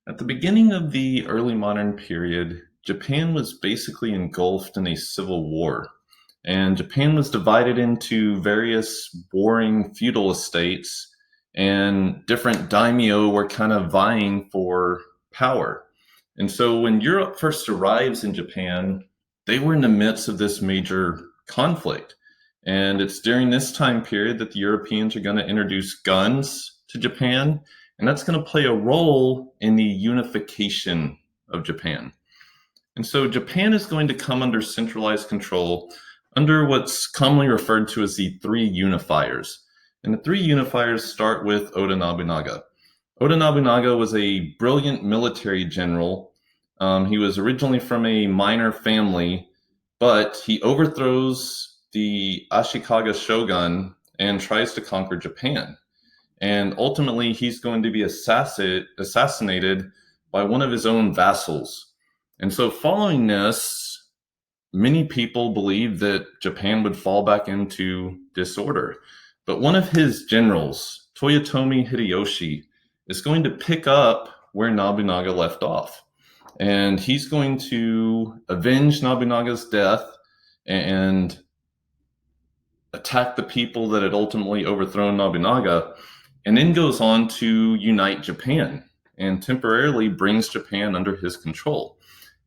At the beginning of the early modern period, Japan was basically engulfed in a civil war, and Japan was divided into various warring feudal estates, and different daimyo were kind of vying for power. And so when Europe first arrives in Japan, they were in the midst of this major conflict. And it's during this time period that the Europeans are going to introduce guns to Japan, and that's going to play a role in the unification of Japan. And so Japan is going to come under centralized control under what's commonly referred to as the three unifiers. And the three unifiers start with Oda Nobunaga. Oda Nobunaga was a brilliant military general. He was originally from a minor family, but he overthrows the Ashikaga shogun and tries to conquer Japan. And ultimately, he's going to be assassinated by one of his own vassals. And so, following this, many people believed that Japan would fall back into disorder. But one of his generals, Toyotomi Hideyoshi, is going to pick up where Nobunaga left off. And he's going to avenge Nobunaga's death and attack the people that had ultimately overthrown Nobunaga, and then goes on to unite Japan and temporarily brings Japan under his control.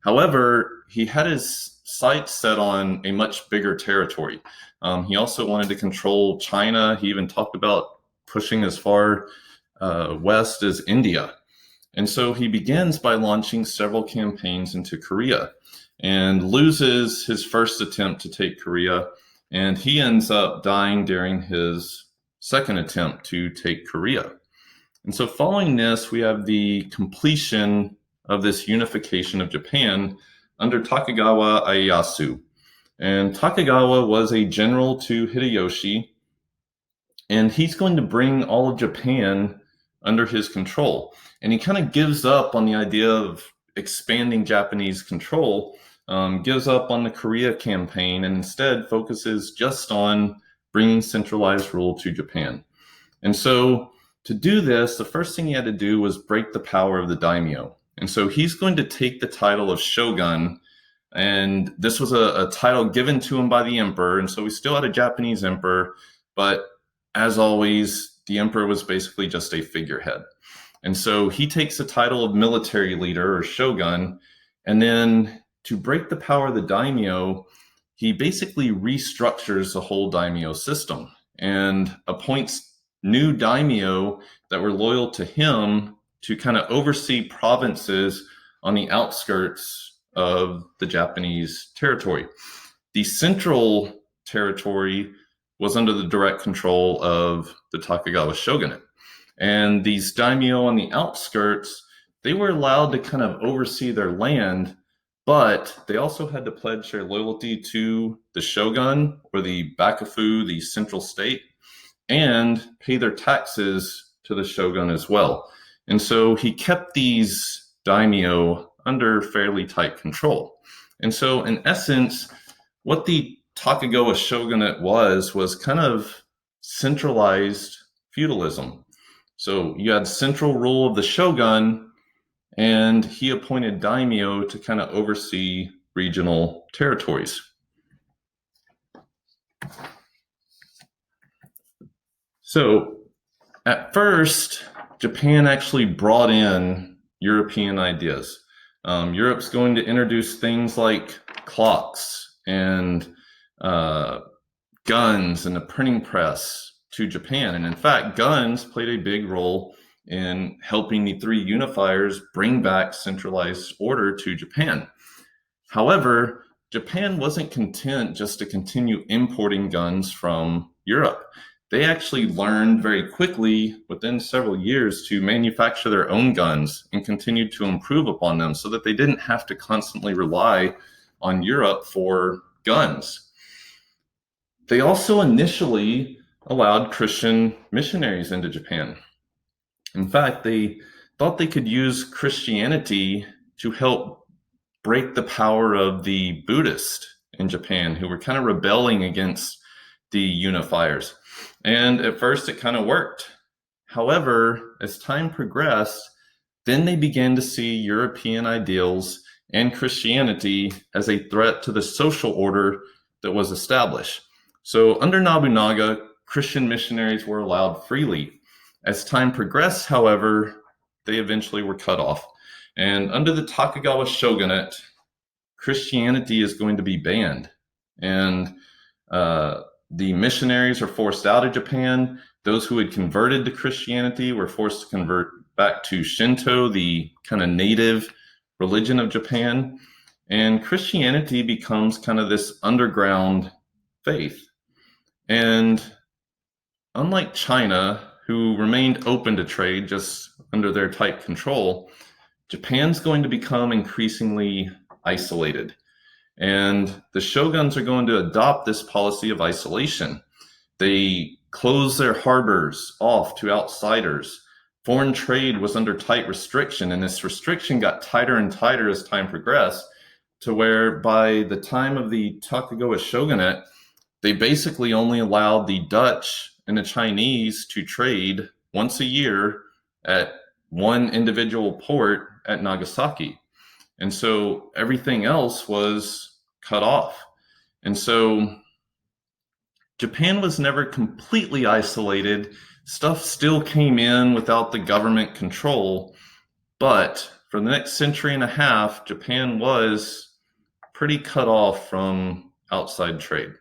However, he had his sights set on a much bigger territory. He also wanted to control China. He even talked about pushing as far west as India. And so he begins by launching several campaigns into Korea and loses his first attempt to take Korea. And he ends up dying during his second attempt to take Korea. And so following this, we have the completion of this unification of Japan under Tokugawa Ieyasu. And Tokugawa was a general to Hideyoshi, and he's going to bring all of Japan under his control. And he kind of gives up on the idea of expanding Japanese control, gives up on the Korea campaign, and instead focuses just on bringing centralized rule to Japan. And so to do this, the first thing he had to do was break the power of the daimyo. And so he's going to take the title of shogun, and this was a title given to him by the emperor. And so we still had a Japanese emperor, but as always, the emperor was basically just a figurehead. And so he takes the title of military leader or shogun, and then to break the power of the daimyo, he basically restructures the whole daimyo system and appoints new daimyo that were loyal to him to kind of oversee provinces on the outskirts of the Japanese territory. The central territory was under the direct control of the Tokugawa shogunate. And these daimyo on the outskirts, they were allowed to kind of oversee their land, but they also had to pledge their loyalty to the shogun or the bakufu, the central state, and pay their taxes to the shogun as well. And so he kept these daimyo under fairly tight control. And so in essence, what the Tokugawa shogunate was kind of centralized feudalism. So you had central rule of the shogun, and he appointed daimyo to kind of oversee regional territories. So at first, Japan actually brought in European ideas. Europe's going to introduce things like clocks and guns and the printing press to Japan. And in fact, guns played a big role in helping the three unifiers bring back centralized order to Japan. However, Japan wasn't content just to continue importing guns from Europe. They actually learned very quickly, within several years, to manufacture their own guns and continued to improve upon them so that they didn't have to constantly rely on Europe for guns. They also initially allowed Christian missionaries into Japan. In fact, they thought they could use Christianity to help break the power of the Buddhists in Japan, who were kind of rebelling against the unifiers. And at first it kind of worked. However, as time progressed, then they began to see European ideals and Christianity as a threat to the social order that was established. So under Nobunaga, Christian missionaries were allowed freely. As time progressed, however, they eventually were cut off. And under the Tokugawa Shogunate, Christianity is going to be banned. And the missionaries are forced out of Japan. Those who had converted to Christianity were forced to convert back to Shinto, the kind of native religion of Japan. And Christianity becomes kind of this underground faith. And unlike China, who remained open to trade just under their tight control, Japan's going to become increasingly isolated. And the shoguns are going to adopt this policy of isolation. They closed their harbors off to outsiders. Foreign trade was under tight restriction, and this restriction got tighter and tighter as time progressed, to where by the time of the Tokugawa Shogunate, they basically only allowed the Dutch and the Chinese to trade once a year at one individual port at Nagasaki. And so everything else was cut off. And so Japan was never completely isolated. Stuff still came in without the government control. But for the next century and a half, Japan was pretty cut off from outside trade.